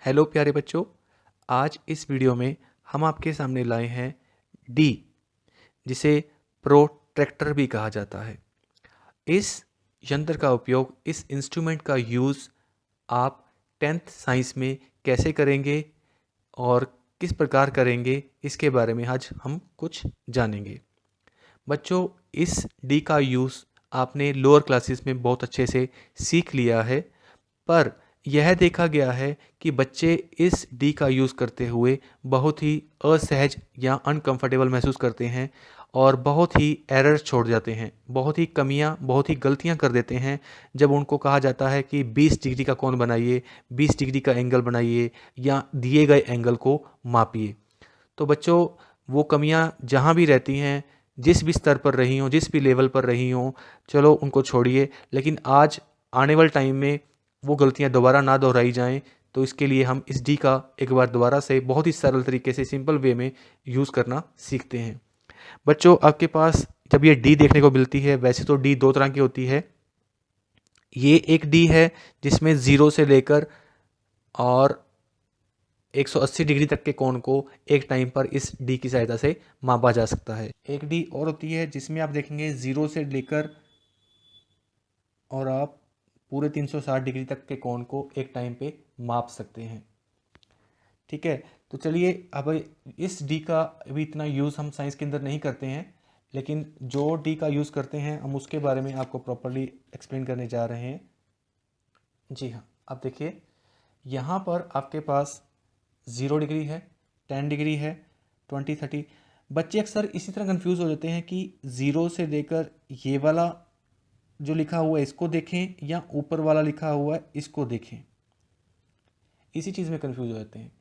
Hello प्यारे बच्चों, आज इस वीडियो में हम आपके सामने लाए हैं डी, जिसे प्रोट्रैक्टर भी कहा जाता है। इस यंत्र का उपयोग, इस इंस्ट्रूमेंट का यूज़ आप 10th साइंस में कैसे करेंगे और किस प्रकार करेंगे, इसके बारे में आज हम कुछ जानेंगे। बच्चों, इस डी का यूज़ आपने लोअर क्लासेस में बहुत अच्छे से सीख लिया है, पर यह देखा गया है कि बच्चे इस डी का यूज़ करते हुए बहुत ही असहज या अनकंफर्टेबल महसूस करते हैं और बहुत ही एरर छोड़ जाते हैं, बहुत ही कमियां, बहुत ही गलतियां कर देते हैं जब उनको कहा जाता है कि 20 डिग्री का कोण बनाइए, 20 डिग्री का एंगल बनाइए या दिए गए एंगल को मापिए। तो बच्चों, वो कमियां जहां भी रहती हैं, जिस भी स्तर पर रही हों, जिस भी लेवल पर रही हों, चलो उनको छोड़िए, लेकिन आज आने वाले टाइम में वो गलतियां दोबारा ना दोहराई जाएं। तो इसके लिए हम इस डी का एक बार दोबारा से बहुत ही सरल तरीके से, सिंपल वे में यूज़ करना सीखते हैं। बच्चों, आपके पास जब ये डी देखने को मिलती है, वैसे तो डी दो तरह की होती है। ये एक डी है जिसमें 0 से लेकर और 180 डिग्री तक के कोण को एक टाइम पर इस डी की सहायता से मापा जा सकता है। एक डी और होती है जिसमें आप देखेंगे 0 से लेकर और आप पूरे 360 डिग्री तक के कोण को एक टाइम पे माप सकते हैं। ठीक है, तो चलिए अब इस डी का अभी इतना यूज़ हम साइंस के अंदर नहीं करते हैं, लेकिन जो डी का यूज़ करते हैं हम उसके बारे में आपको प्रॉपरली एक्सप्लेन करने जा रहे हैं। जी हाँ, आप देखिए, यहाँ पर आपके पास 0 डिग्री है, 10 डिग्री है, 20, 30। बच्चे अक्सर इसी तरह कंफ्यूज हो जाते हैं कि 0 से लेकर ये वाला जो लिखा हुआ है इसको देखें या ऊपर वाला लिखा हुआ है इसको देखें। इसी चीज़ में कंफ्यूज हो जाते हैं।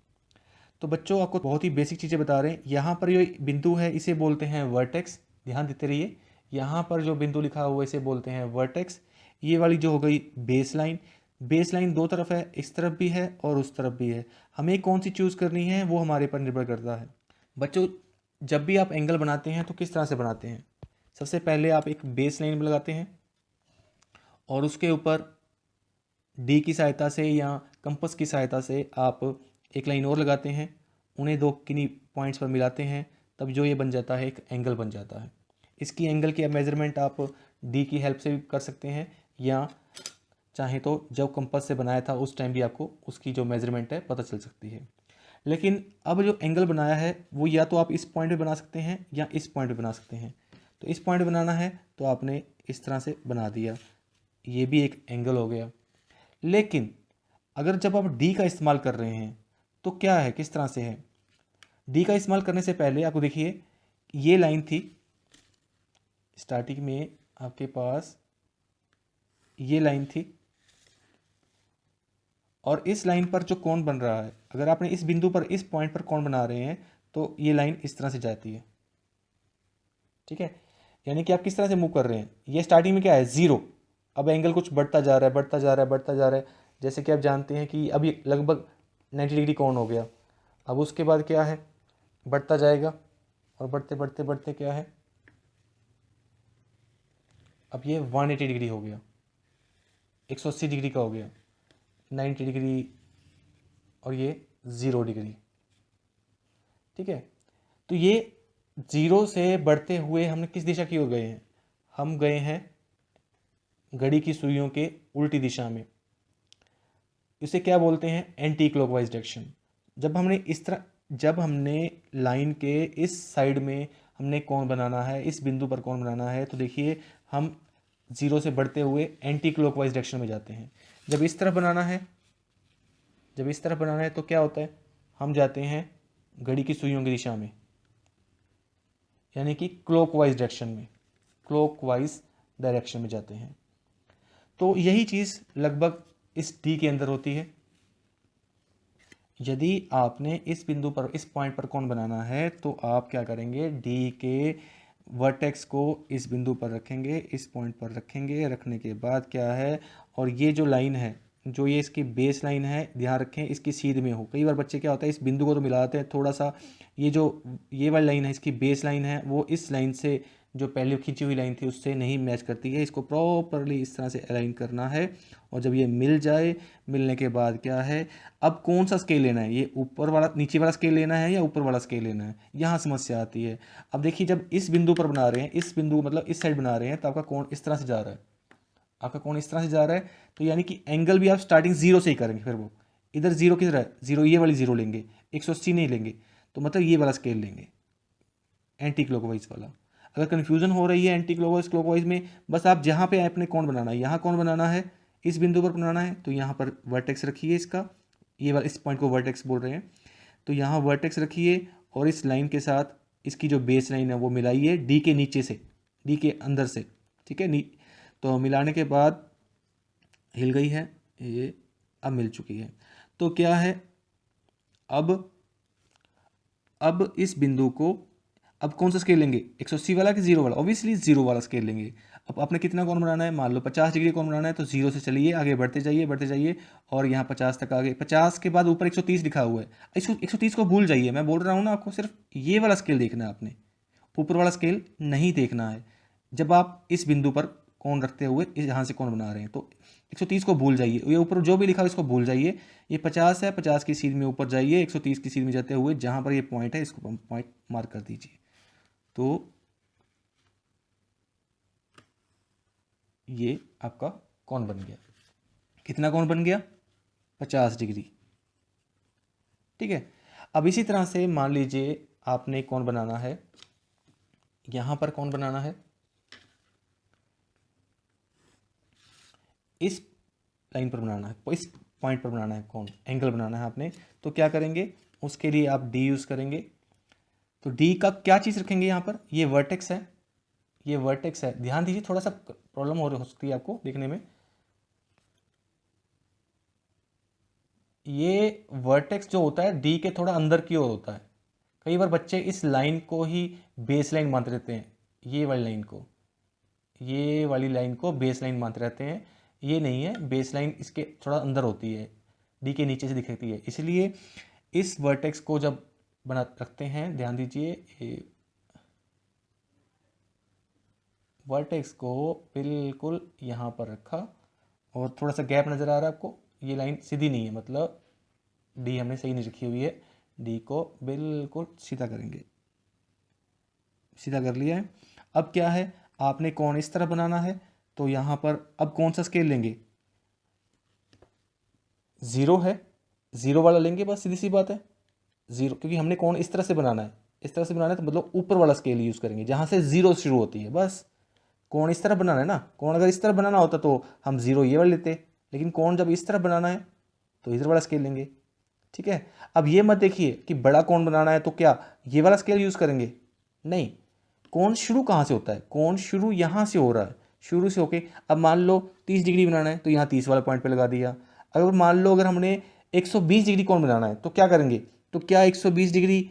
तो बच्चों, आपको बहुत ही बेसिक चीज़ें बता रहे हैं। यहाँ पर जो बिंदु है इसे बोलते हैं वर्टेक्स, ध्यान देते रहिए। यहाँ पर जो बिंदु लिखा हुआ है इसे बोलते हैं वर्टेक्स। ये वाली जो हो गई बेस लाइन। बेस लाइन दो तरफ है, इस तरफ भी है और उस तरफ भी है। हमें कौन सी चूज़ करनी है वो हमारे पर निर्भर करता है। बच्चों, जब भी आप एंगल बनाते हैं तो किस तरह से बनाते हैं? सबसे पहले आप एक बेस लाइन लगाते हैं और उसके ऊपर डी की सहायता से या कंपास की सहायता से आप एक लाइन और लगाते हैं, उन्हें दो किन्हीं पॉइंट्स पर मिलाते हैं, तब जो ये बन जाता है एक एंगल बन जाता है। इसकी एंगल की मेजरमेंट आप डी की हेल्प से भी कर सकते हैं, या चाहे तो जब कंपास से बनाया था उस टाइम भी आपको उसकी जो मेजरमेंट है पता चल सकती है। लेकिन अब जो एंगल बनाया है वो या तो आप इस पॉइंट पे बना सकते हैं या इस पॉइंट पे बना सकते हैं। तो इस पॉइंट पे बनाना है तो आपने इस तरह से बना दिया, ये भी एक एंगल हो गया। लेकिन अगर जब आप डी का इस्तेमाल कर रहे हैं तो क्या है, किस तरह से है? डी का इस्तेमाल करने से पहले आपको देखिए, ये लाइन थी स्टार्टिंग में, आपके पास ये लाइन थी और इस लाइन पर जो कोण बन रहा है, अगर आपने इस बिंदु पर इस पॉइंट पर कोण बना रहे हैं तो ये लाइन इस तरह से जाती है। ठीक है, यानी कि आप किस तरह से मूव कर रहे हैं। ये स्टार्टिंग में क्या है, 0। अब एंगल कुछ बढ़ता जा रहा है, बढ़ता जा रहा है, बढ़ता जा रहा है। जैसे कि आप जानते हैं कि अभी लगभग 90 डिग्री कोण हो गया। अब उसके बाद क्या है, बढ़ता जाएगा और बढ़ते बढ़ते बढ़ते क्या है, अब ये 180 डिग्री हो गया, 180 डिग्री का हो गया, 90 डिग्री और ये 0 डिग्री। ठीक है, तो ये 0 से बढ़ते हुए हमने किस दिशा की ओर गए हैं? हम गए हैं घड़ी की सुइयों के उल्टी दिशा में। इसे क्या बोलते हैं, एंटी क्लॉकवाइज डायरेक्शन। जब हमने लाइन के इस साइड में हमने कोण बनाना है, इस बिंदु पर कोण बनाना है, तो देखिए हम 0 से बढ़ते हुए एंटी क्लॉकवाइज डायरेक्शन में जाते हैं। जब इस तरफ बनाना है तो क्या होता है, हम जाते हैं घड़ी की सुइयों की दिशा में, यानी कि क्लॉकवाइज डायरेक्शन में जाते हैं। तो यही चीज़ लगभग इस डी के अंदर होती है। यदि आपने इस बिंदु पर, इस पॉइंट पर कोण बनाना है तो आप क्या करेंगे, डी के वर्टेक्स को इस बिंदु पर रखेंगे, इस पॉइंट पर रखेंगे। रखने के बाद क्या है, और ये जो लाइन है, जो ये इसकी बेस लाइन है, ध्यान रखें इसकी सीध में हो। कई बार बच्चे क्या होता है, इस बिंदु को तो मिलाते हैं थोड़ा सा, ये वाली लाइन है, इसकी बेस लाइन है, वो इस लाइन से, जो पहले खींची हुई लाइन थी उससे नहीं मैच करती है। इसको प्रॉपरली इस तरह से अलाइन करना है और जब ये मिल जाए, मिलने के बाद क्या है, अब कौन सा स्केल लेना है, ये ऊपर वाला नीचे वाला स्केल लेना है या ऊपर वाला स्केल लेना है, यहाँ समस्या आती है। अब देखिए जब इस बिंदु पर बना रहे हैं, इस बिंदु मतलब इस साइड बना रहे हैं, तो आपका कोण इस तरह से जा रहा है, आपका कोण इस तरह से जा रहा है, तो यानी कि एंगल भी आप स्टार्टिंग जीरो से ही करेंगे। फिर वो इधर जीरो किधर है, जीरो ये वाली जीरो लेंगे, 180 नहीं लेंगे, तो मतलब ये वाला स्केल लेंगे, एंटी क्लॉकवाइज वाला। अगर कन्फ्यूजन हो रही है एंटी क्लॉकवाइज क्लॉकवाइज में, बस आप जहाँ पे अपने कोण बनाना है, यहाँ कोण बनाना है, इस बिंदु पर बनाना है, तो यहाँ पर वर्टेक्स रखिए इसका, ये वाला इस पॉइंट को वर्टेक्स बोल रहे हैं, तो यहाँ वर्टेक्स रखिए और इस लाइन के साथ इसकी जो बेस लाइन है वो मिलाइए डी के नीचे से, डी के अंदर से, ठीक है। तो मिलाने के बाद हिल गई है ये, अब मिल चुकी है। तो क्या है, अब इस बिंदु को, अब कौन सा स्केल लेंगे, 180 वाला कि जीरो वाला, ऑब्वियसली जीरो वाला स्केल लेंगे। अब आपने कितना कोण बनाना है, मान लो 50 डिग्री कोण बनाना है, तो जीरो से चलिए आगे बढ़ते जाइए और यहाँ 50 तक आगे, 50 के बाद ऊपर 130 लिखा हुआ है, 130 को भूल जाइए, मैं बोल रहा हूँ ना आपको सिर्फ ये वाला स्केल देखना है, आपने ऊपर वाला स्केल नहीं देखना है। जब आप इस बिंदु पर कोण रखते हुए यहाँ से कोण बना रहे हैं, तो 130 को भूल जाइए, ये ऊपर जो भी लिखा है इसको भूल जाइए, ये 50 है, 50 की सीध में ऊपर जाइए, 130 की सीध में जाते हुए जहाँ पर ये पॉइंट है इसको पॉइंट मार्क कर दीजिए। तो ये आपका कोण बन गया, कितना कोण बन गया, 50 डिग्री, ठीक है। अब इसी तरह से मान लीजिए आपने कोण बनाना है, यहां पर कोण बनाना है, इस लाइन पर बनाना है, इस पॉइंट पर बनाना है कोण, एंगल बनाना है आपने, तो क्या करेंगे, उसके लिए आप डी यूज करेंगे। तो डी का क्या चीज रखेंगे यहाँ पर, ये वर्टेक्स है, ये वर्टेक्स है, ध्यान दीजिए, थोड़ा सा प्रॉब्लम हो सकती है आपको देखने में, ये वर्टेक्स जो होता है डी के थोड़ा अंदर की ओर होता है। कई बार बच्चे इस लाइन को ही बेस लाइन मानते रहते हैं, ये वाली लाइन को, ये वाली लाइन को बेस लाइन मानते रहते हैं, ये नहीं है, बेस लाइन इसके थोड़ा अंदर होती है, डी के नीचे से दिखती है, इसलिए इस वर्टेक्स को जब बना रखते हैं, ध्यान दीजिए, वर्टेक्स को बिल्कुल यहाँ पर रखा और थोड़ा सा गैप नज़र आ रहा है आपको, ये लाइन सीधी नहीं है, मतलब डी हमने सही नहीं रखी हुई है, डी को बिल्कुल सीधा करेंगे, सीधा कर लिया है। अब क्या है, आपने कोण इस तरह बनाना है, तो यहाँ पर अब कौन सा स्केल लेंगे, जीरो है, जीरो वाला लेंगे, बस सीधी सी बात है, जीरो, क्योंकि हमने कोण इस तरह से बनाना है, इस तरह से बनाना है, तो मतलब ऊपर वाला स्केल यूज करेंगे जहाँ से जीरो शुरू होती है, बस कोण इस तरह बनाना है ना, कोण अगर इस तरह बनाना होता तो हम जीरो ये वाला लेते, लेकिन कोण जब इस तरह बनाना है तो इधर वाला स्केल लेंगे, ठीक है। अब ये मत देखिए कि बड़ा कोण बनाना है तो क्या ये वाला स्केल यूज करेंगे, नहीं, कोण शुरू कहाँ से होता है, कोण शुरू यहाँ से हो रहा है, शुरू से होके, अब मान लो 30 डिग्री बनाना है तो यहाँ 30 वाला पॉइंट पे लगा दिया। अगर मान लो अगर हमने 120 डिग्री कोण बनाना है तो क्या करेंगे, तो क्या 120 डिग्री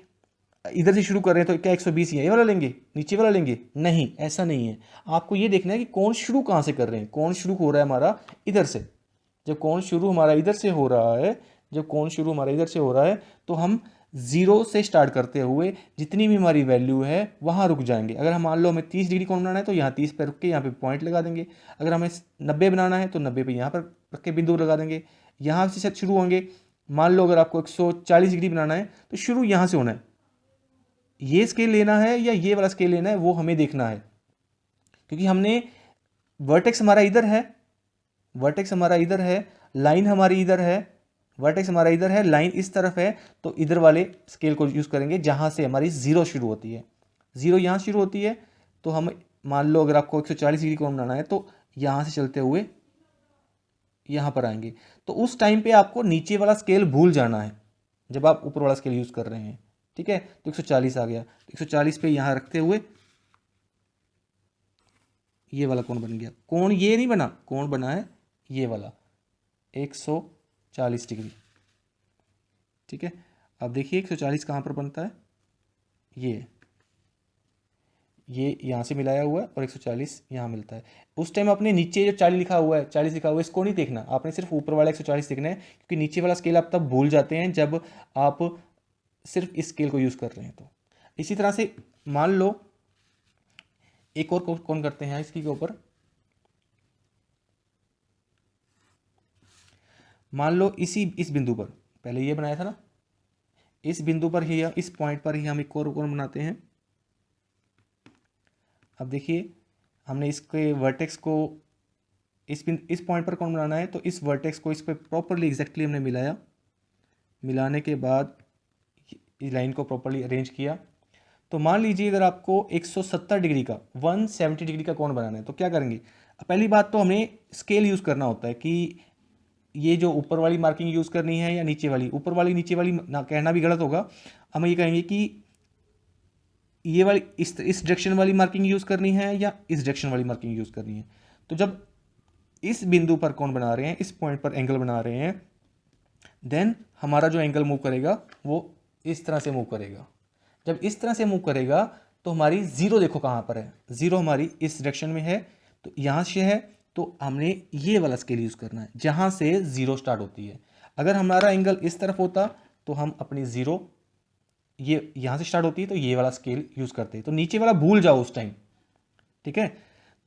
इधर से शुरू कर रहे हैं तो क्या 120 ये वाला लेंगे, नीचे वाला लेंगे, नहीं, ऐसा नहीं है। आपको ये देखना है कि कोण शुरू कहाँ से कर रहे हैं, कोण शुरू हो रहा है हमारा इधर से, जब कोण शुरू हमारा इधर से हो रहा है, जब कोण शुरू हमारा इधर से हो रहा है तो हम जीरो से स्टार्ट करते हुए जितनी भी हमारी वैल्यू है वहाँ रुक जाएंगे। अगर हम मान लो हमें 30 डिग्री कोण बनाना है तो यहाँ 30 पे रुक के यहाँ पे पॉइंट लगा देंगे, अगर हमें 90 बनाना है तो 90 पे यहाँ पर रख के बिंदु लगा देंगे, यहाँ से शुरू होंगे। मान लो अगर आपको 140 डिग्री बनाना है तो शुरू यहाँ से होना है, ये स्केल लेना है या ये वाला स्केल लेना है वो हमें देखना है, क्योंकि हमने वर्टेक्स हमारा इधर है, वर्टेक्स हमारा इधर है, लाइन हमारी इधर है, वर्टेक्स हमारा इधर है, लाइन इस तरफ है, तो इधर वाले स्केल को यूज करेंगे जहां से हमारी जीरो शुरू होती है, जीरो यहां शुरू होती है, तो हम मान लो अगर आपको 140 डिग्री कोण बनाना है तो यहां से चलते हुए यहां पर आएंगे, तो उस टाइम पे आपको नीचे वाला स्केल भूल जाना है जब आप ऊपर वाला स्केल यूज कर रहे हैं, ठीक है। तो 140 आ गया, तो 140 पे यहां रखते हुए ये वाला कोण बन गया, कोण ये नहीं बना, कोण बना है ये वाला 140 डिग्री, ठीक है। अब देखिए 140 कहाँ पर बनता है, ये यहाँ से मिलाया हुआ है और 140 यहाँ मिलता है। उस टाइम आपने नीचे जो 40 लिखा हुआ है, 40 लिखा हुआ है, इसको नहीं देखना, आपने सिर्फ ऊपर वाला 140 देखना है, क्योंकि नीचे वाला स्केल आप तब भूल जाते हैं जब आप सिर्फ इस स्केल को यूज़ कर रहे हैं। तो इसी तरह से मान लो एक और कौन करते हैं इसकी के ऊपर, मान लो इस बिंदु पर पहले ये बनाया था ना, इस बिंदु पर ही, इस पॉइंट पर ही हम एक और कोण बनाते हैं। अब देखिए हमने इसके वर्टेक्स को इस पॉइंट पर कोण बनाना है, तो इस वर्टेक्स को इस पर प्रॉपरली एग्जैक्टली हमने मिलाया। मिलाने के बाद इस लाइन को प्रॉपरली अरेंज किया। तो मान लीजिए अगर आपको 170 डिग्री का 170 डिग्री का कोण बनाना है तो क्या करेंगे। पहली बात तो हमें स्केल यूज़ करना होता है कि ये जो ऊपर वाली मार्किंग यूज़ करनी है या नीचे वाली। ऊपर वाली नीचे वाली ना कहना भी गलत होगा, हम ये कहेंगे कि ये वाली इस डायरेक्शन वाली मार्किंग यूज़ करनी है या इस डायरेक्शन वाली मार्किंग यूज़ करनी है। तो जब इस बिंदु पर कोण बना रहे हैं, इस पॉइंट पर एंगल बना रहे हैं, देन हमारा जो एंगल मूव करेगा वो इस तरह से मूव करेगा। जब इस तरह से मूव करेगा तो हमारी जीरो देखो कहाँ पर है, जीरो हमारी इस डायरेक्शन में है, तो यहाँ से है, तो हमने ये वाला स्केल यूज़ करना है जहाँ से जीरो स्टार्ट होती है। अगर हमारा एंगल इस तरफ होता तो हम अपनी जीरो ये यहाँ से स्टार्ट होती है तो ये वाला स्केल यूज़ करते हैं। तो नीचे वाला भूल जाओ उस टाइम, ठीक है।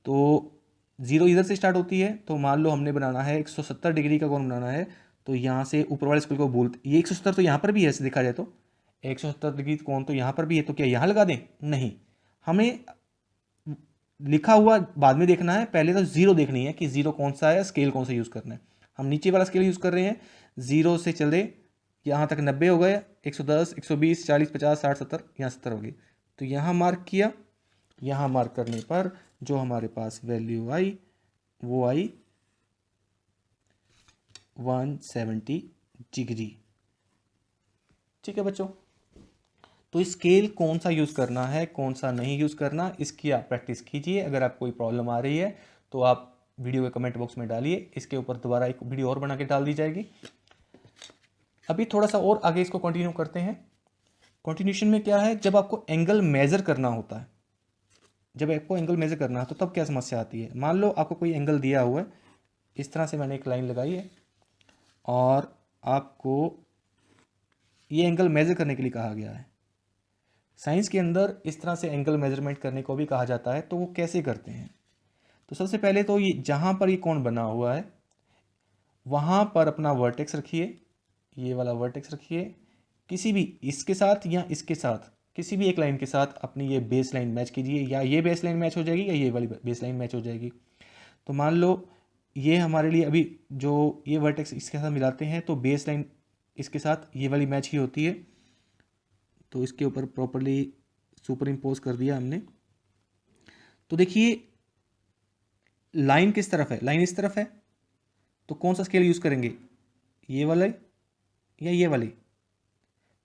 तो जीरो इधर से स्टार्ट होती है, तो मान लो हमने बनाना है 170 डिग्री का कोण बनाना है, तो यहाँ से ऊपर वाले स्केल को भूल, ये 170 तो यहाँ पर भी है, ऐसे देखा जाए तो 170 डिग्री कोण तो यहाँ पर भी है, तो क्या यहाँ लगा दें? नहीं, हमें लिखा हुआ बाद में देखना है, पहले तो जीरो देखनी है कि जीरो कौन सा है, स्केल कौन सा यूज़ करना है। हम नीचे वाला स्केल यूज़ कर रहे हैं, जीरो से चले यहाँ तक 90 हो गए, 110, 120, 40, 50, 60, 70, यहाँ 70 हो गई। तो यहाँ मार्क किया, यहाँ मार्क करने पर जो हमारे पास वैल्यू आई वो आई 170 डिग्री। ठीक है बच्चों, तो स्केल कौन सा यूज़ करना है, कौन सा नहीं यूज़ करना, इसकी आप प्रैक्टिस कीजिए। अगर आप कोई प्रॉब्लम आ रही है तो आप वीडियो के कमेंट बॉक्स में डालिए, इसके ऊपर दोबारा एक वीडियो और बना के डाल दी जाएगी। अभी थोड़ा सा और आगे इसको कंटिन्यू करते हैं। कंटिन्यूशन में क्या है, जब आपको एंगल मेज़र करना होता है, जब आपको एंगल मेज़र करना है तो तब क्या समस्या आती है। मान लो आपको कोई एंगल दिया हुआ है, इस तरह से मैंने एक लाइन लगाई है और आपको ये एंगल मेज़र करने के लिए कहा गया है। साइंस के अंदर इस तरह से एंगल मेजरमेंट करने को भी कहा जाता है। तो वो कैसे करते हैं, तो सबसे पहले तो ये जहाँ पर ये कोण बना हुआ है वहाँ पर अपना वर्टेक्स रखिए, ये वाला वर्टेक्स रखिए, किसी भी इसके साथ या इसके साथ किसी भी एक लाइन के साथ अपनी ये बेस लाइन मैच कीजिए, या ये बेस लाइन मैच हो जाएगी या ये वाली बेस लाइन मैच हो जाएगी। तो मान लो ये हमारे लिए अभी जो ये वर्टेक्स इसके साथ मिलाते हैं तो बेस लाइन इसके साथ ये वाली मैच ही होती है, तो इसके ऊपर प्रॉपरली सुपर इम्पोज कर दिया हमने। तो देखिए लाइन किस तरफ है, लाइन इस तरफ है, तो कौन सा स्केल यूज़ करेंगे, ये वाला या ये वाले।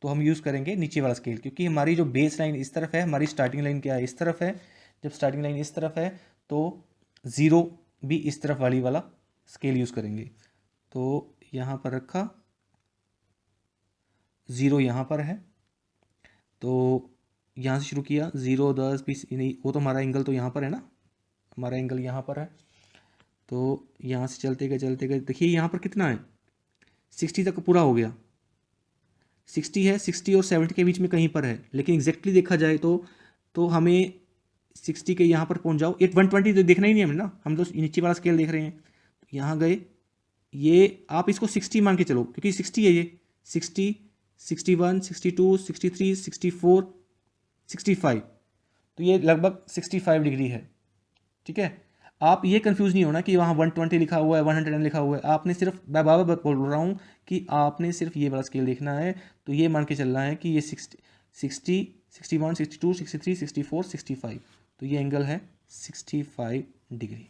तो हम यूज़ करेंगे नीचे वाला स्केल, क्योंकि हमारी जो बेस लाइन इस तरफ है, हमारी स्टार्टिंग लाइन क्या है, इस तरफ है। जब स्टार्टिंग लाइन इस तरफ है तो ज़ीरो भी इस तरफ वाला स्केल यूज़ करेंगे। तो यहाँ पर रखा, ज़ीरो यहाँ पर है, तो यहाँ से शुरू किया, 0, 10, 20, नहीं वो तो हमारा एंगल तो यहाँ पर है ना, हमारा एंगल यहाँ पर है। तो यहाँ से चलते गए देखिए यहाँ पर कितना है, 60 तक पूरा हो गया, 60 है, 60 और 70 के बीच में कहीं पर है। लेकिन एग्जैक्टली देखा जाए तो हमें 60 के यहाँ पर पहुँच जाओ, 120 तो देखना ही नहीं हमें ना, हम तो नीचे वाला स्केल देख रहे हैं। तो यहाँ गए, ये आप इसको 60 मान के चलो क्योंकि 60 है ये, 60, 61, 62, 63, 64, 65, तो ये लगभग 65 डिग्री है। ठीक है, आप ये कंफ्यूज नहीं होना कि वहाँ 120 लिखा हुआ है, 110 लिखा हुआ है। आपने सिर्फ, मैं बार बोल रहा हूँ कि आपने सिर्फ ये वाला स्केल देखना है। तो ये मान के चलना है कि ये 60, 61, 62, 63, 64, 65, तो ये एंगल है 65 डिग्री।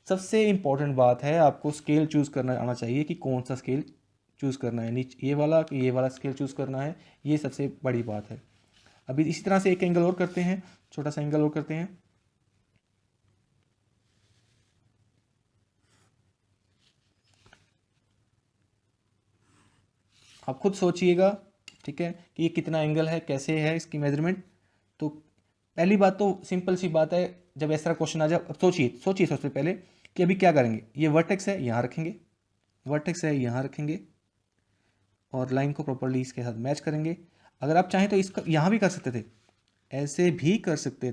सबसे इम्पॉर्टेंट बात है, आपको स्केल चूज़ करना आना चाहिए कि कौन सा स्केल चूज़ करना है, नीचे ये वाला कि ये वाला स्केल चूज़ करना है, ये सबसे बड़ी बात है। अभी इसी तरह से एक एंगल और करते हैं, छोटा सा एंगल और करते हैं। आप खुद सोचिएगा, ठीक है, कि ये कितना एंगल है, कैसे है इसकी मेजरमेंट। तो पहली बात तो सिंपल सी बात है, जब ऐसा क्वेश्चन आ जाए, अब सोचिए सबसे पहले कि अभी क्या करेंगे। ये वर्टेक्स है, यहाँ रखेंगे, वर्टेक्स है यहाँ रखेंगे, और लाइन को प्रॉपरली इसके साथ मैच करेंगे। अगर आप चाहें तो इसका यहाँ भी कर सकते थे, ऐसे भी कर सकते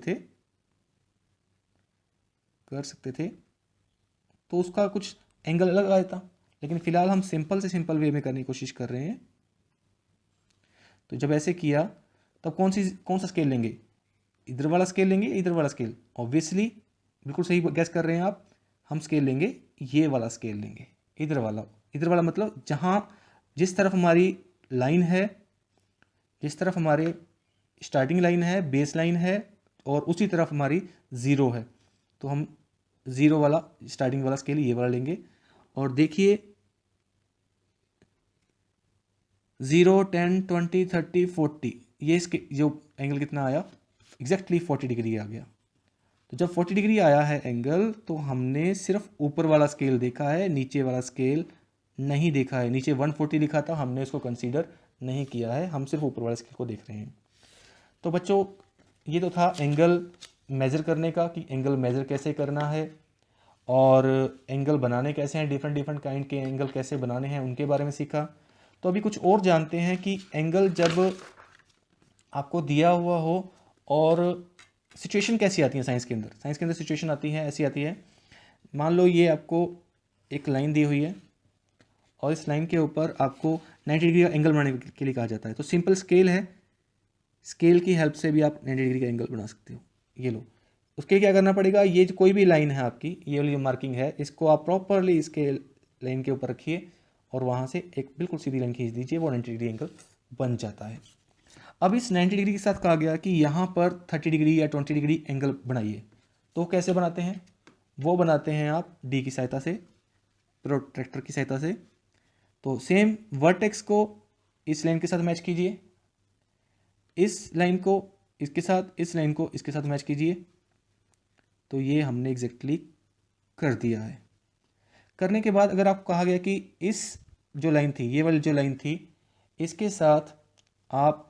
थे, तो उसका कुछ एंगल अलग आ जाता। लेकिन फिलहाल हम सिंपल से सिंपल वे में करने की कोशिश कर रहे हैं। तो जब ऐसे किया तब कौन सा स्केल लेंगे, इधर वाला स्केल लेंगे, इधर वाला स्केल? ऑब्वियसली बिल्कुल सही गैस कर रहे हैं आप, हम स्केल लेंगे ये वाला स्केल लेंगे, इधर वाला मतलब जिस तरफ हमारी लाइन है, जिस तरफ हमारे स्टार्टिंग लाइन है, बेस लाइन है, और उसी तरफ हमारी ज़ीरो है, तो हम ज़ीरो वाला स्टार्टिंग वाला स्केल ये वाला लेंगे। और देखिए 0, 10, 20, 30, 40, ये इसके जो एंगल कितना आया, एग्जैक्टली 40 डिग्री आ गया। तो जब 40 डिग्री आया है एंगल, तो हमने सिर्फ ऊपर वाला स्केल देखा है, नीचे वाला स्केल नहीं देखा है। नीचे 140 लिखा था, हमने उसको कंसीडर नहीं किया है, हम सिर्फ ऊपर वाले स्केल को देख रहे हैं। तो बच्चों ये तो था एंगल मेज़र करने का, कि एंगल मेज़र कैसे करना है और एंगल बनाने कैसे हैं, डिफरेंट डिफरेंट काइंड के एंगल कैसे बनाने हैं उनके बारे में सीखा। तो अभी कुछ और जानते हैं कि एंगल जब आपको दिया हुआ हो और सिचुएशन कैसी आती है साइंस के अंदर सिचुएशन आती है, ऐसी आती है, मान लो ये आपको एक लाइन दी हुई है और इस लाइन के ऊपर आपको 90 डिग्री का एंगल बनाने के लिए कहा जाता है। तो सिंपल स्केल है, स्केल की हेल्प से भी आप 90 डिग्री का एंगल बना सकते हो। ये लो, उसके क्या करना पड़ेगा, ये जो कोई भी लाइन है आपकी, ये वाली मार्किंग है, इसको आप प्रॉपरली इसके लाइन के ऊपर रखिए और वहाँ से एक बिल्कुल सीधी लाइन खींच दीजिए, वो 90 डिग्री एंगल बन जाता है। अब इस 90 डिग्री के साथ कहा गया कि यहाँ पर 30 डिग्री या 20 डिग्री एंगल बनाइए। तो कैसे बनाते हैं, वो बनाते हैं आप डी की सहायता से, प्रोट्रैक्टर की सहायता से। तो सेम वर्टेक्स को इस लाइन के साथ मैच कीजिए, इस लाइन को इसके साथ, इस लाइन को इसके साथ मैच कीजिए। तो ये हमने एग्जैक्टली कर दिया है। करने के बाद अगर आपको कहा गया कि इस जो लाइन थी, ये वाली जो लाइन थी, इसके साथ आप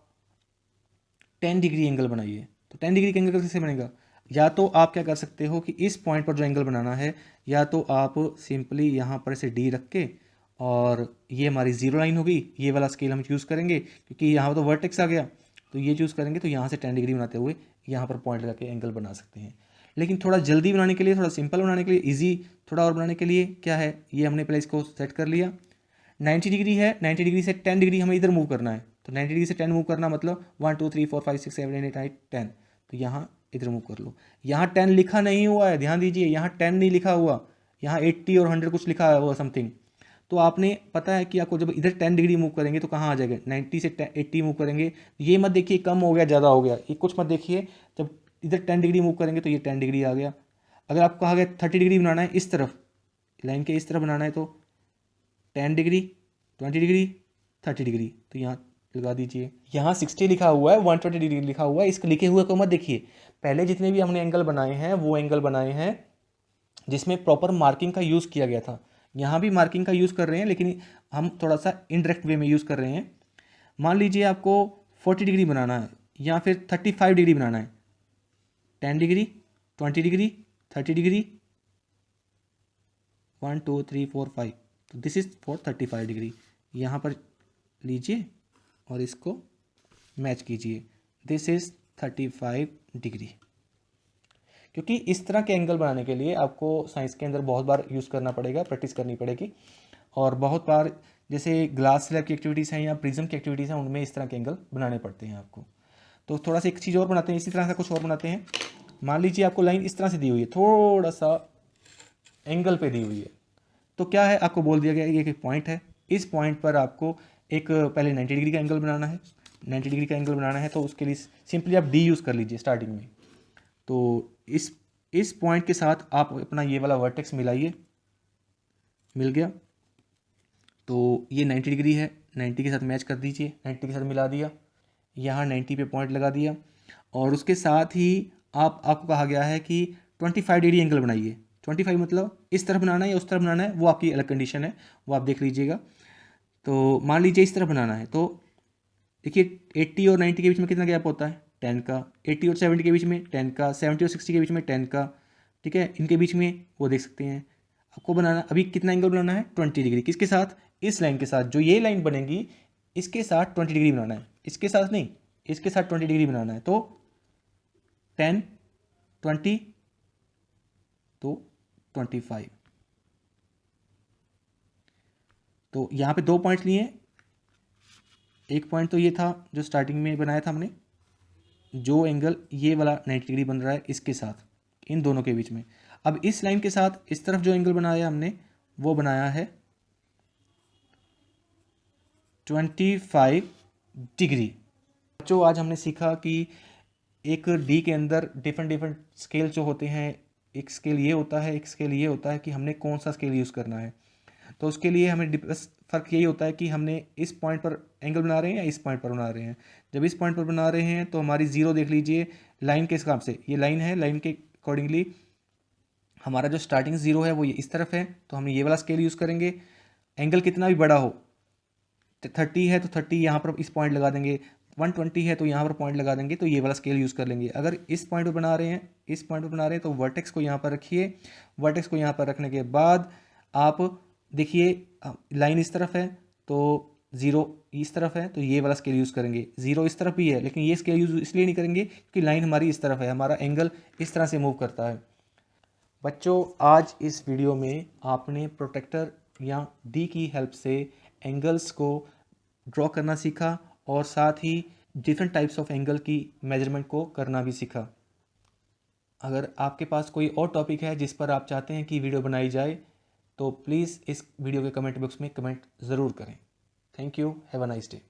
10 डिग्री एंगल बनाइए। तो 10 डिग्री का एंगल कैसे बनेगा, या तो आप क्या कर सकते हो कि इस पॉइंट पर जो एंगल बनाना है, या तो आप सिंपली यहाँ पर इसे डी रख के, और ये हमारी जीरो लाइन होगी, ये वाला स्केल हम यूज़ करेंगे क्योंकि यहाँ तो वर्टेक्स आ गया, तो ये चूज़ करेंगे। तो यहाँ से 10 डिग्री बनाते हुए यहाँ पर पॉइंट लगा के एंगल बना सकते हैं। लेकिन थोड़ा जल्दी बनाने के लिए, थोड़ा सिंपल बनाने के लिए, ईजी थोड़ा और बनाने के लिए क्या है, ये हमने पहले इसको सेट कर लिया। 90 डिग्री है, 90 डिग्री से 10 डिग्री हमें इधर मूव करना है। तो 90 डिग्री से 10 मूव करना मतलब 1 2 3 4 5 6 7 8 9 10। तो यहाँ इधर मूव कर लो। यहाँ 10 लिखा नहीं हुआ है, ध्यान दीजिए, यहाँ 10 नहीं लिखा हुआ, यहाँ 80 और 100 कुछ लिखा हुआ समथिंग। तो आपने पता है कि आपको जब इधर 10 डिग्री मूव करेंगे तो कहाँ आ जाएगा, 90 से 80 मूव करेंगे। ये मत देखिए कम हो गया, ज़्यादा हो गया, ये कुछ मत देखिए। जब इधर 10 डिग्री मूव करेंगे तो ये 10 डिग्री आ गया। अगर आपको कहा गया 30 डिग्री बनाना है, इस तरफ लाइन के इस तरफ बनाना है, तो 10 डिग्री, 20 डिग्री, 30 डिग्री, तो यहाँ लगा दीजिए। यहाँ 60 लिखा हुआ है, 120 डिग्री लिखा हुआ है, इसको लिखे हुए को मत देखिए। पहले जितने भी हमने एंगल बनाए हैं वो एंगल बनाए हैं जिसमें प्रॉपर मार्किंग का यूज़ किया गया था। यहाँ भी मार्किंग का यूज़ कर रहे हैं, लेकिन हम थोड़ा सा इनडायरेक्ट वे में यूज़ कर रहे हैं। मान लीजिए आपको 40 डिग्री बनाना है या फिर 35 डिग्री बनाना है, 10 डिग्री, 20 डिग्री, 30 डिग्री, 1 2 3 4 5, तो दिस इज़ फॉर 35 डिग्री। यहाँ पर लीजिए और इसको मैच कीजिए, दिस इज़ 35 डिग्री। क्योंकि इस तरह के एंगल बनाने के लिए आपको साइंस के अंदर बहुत बार यूज़ करना पड़ेगा, प्रैक्टिस करनी पड़ेगी, और बहुत बार जैसे ग्लास स्लैब की एक्टिविटीज़ हैं या प्रिज्म की एक्टिविटीज़ हैं, उनमें इस तरह के एंगल बनाने पड़ते हैं आपको। तो थोड़ा सा एक चीज़ और बनाते हैं, इसी तरह का कुछ और बनाते हैं। मान लीजिए आपको लाइन इस तरह से दी हुई है, थोड़ा सा एंगल पे दी हुई है, तो क्या है, आपको बोल दिया गया ये एक पॉइंट है, इस पॉइंट पर आपको एक पहले 90 डिग्री का एंगल बनाना है। 90 डिग्री का एंगल बनाना है तो उसके लिए सिंपली आप डी यूज़ कर लीजिए स्टार्टिंग में। तो इस पॉइंट के साथ आप अपना ये वाला वर्टेक्स मिलाइए, मिल गया। तो ये 90 डिग्री है, 90 के साथ मैच कर दीजिए, 90 के साथ मिला दिया, यहाँ 90 पे पॉइंट लगा दिया, और उसके साथ ही आपको कहा गया है कि 25 डिग्री एंगल बनाइए। 25 मतलब इस तरफ बनाना है या उस तरफ बनाना है, वो आपकी अलग कंडीशन है, वो आप देख लीजिएगा। तो मान लीजिए इस तरफ बनाना है, तो देखिए 80 और 90 के बीच में कितना गैप होता है, 10 का। 80 और 70 के बीच में 10 का, 70 और 60 के बीच में 10 का, ठीक है। इनके बीच में वो देख सकते हैं। आपको बनाना अभी कितना एंगल बनाना है, 20 डिग्री। किसके साथ, इस लाइन के साथ, जो ये लाइन बनेगी इसके साथ 20 डिग्री बनाना है, इसके साथ नहीं, इसके साथ 20 डिग्री बनाना है। तो 10 20 तो 25, तो यहाँ पे 2 पॉइंट्स लिए हैं। एक पॉइंट तो ये था जो स्टार्टिंग में बनाया था हमने, जो एंगल ये वाला 90 डिग्री बन रहा है इसके साथ, इन दोनों के बीच में। अब इस लाइन के साथ इस तरफ जो एंगल बनाया हमने वो बनाया है 25 डिग्री। बच्चों आज हमने सीखा कि एक डी के अंदर डिफरेंट स्केल जो होते हैं, एक स्केल ये होता है, एक स्केल ये होता है कि हमने कौन सा स्केल यूज़ करना है। तो उसके लिए हमें बस फ़र्क यही होता है कि हमने इस पॉइंट पर एंगल बना रहे हैं या इस पॉइंट पर बना रहे हैं। जब इस पॉइंट पर बना रहे हैं तो हमारी ज़ीरो देख लीजिए लाइन के हिसाब से, ये लाइन है, लाइन के अकॉर्डिंगली हमारा जो स्टार्टिंग ज़ीरो है वो ये इस तरफ है, तो हम ये वाला स्केल यूज़ करेंगे। एंगल कितना भी बड़ा हो, 30 है तो 30 यहाँ पर इस पॉइंट लगा देंगे, 120 है तो यहाँ पर पॉइंट लगा देंगे, तो ये वाला स्केल यूज़ कर लेंगे। अगर इस पॉइंट पर बना रहे हैं, इस पॉइंट पर बना रहे हैं, तो वर्टेक्स को यहाँ पर रखिए। वर्टेक्स को यहाँ पर रखने के बाद आप देखिए लाइन इस तरफ है तो ज़ीरो इस तरफ है, तो ये वाला स्केल यूज़ करेंगे। ज़ीरो इस तरफ भी है लेकिन ये स्केल यूज़ इसलिए नहीं करेंगे क्योंकि लाइन हमारी इस तरफ है, हमारा एंगल इस तरह से मूव करता है। बच्चों आज इस वीडियो में आपने प्रोट्रैक्टर या डी की हेल्प से एंगल्स को ड्रॉ करना सीखा और साथ ही डिफरेंट टाइप्स ऑफ एंगल की मेजरमेंट को करना भी सीखा। अगर आपके पास कोई और टॉपिक है जिस पर आप चाहते हैं कि वीडियो बनाई जाए तो प्लीज़ इस वीडियो के कमेंट बॉक्स में कमेंट ज़रूर करें। Thank you, have a nice day.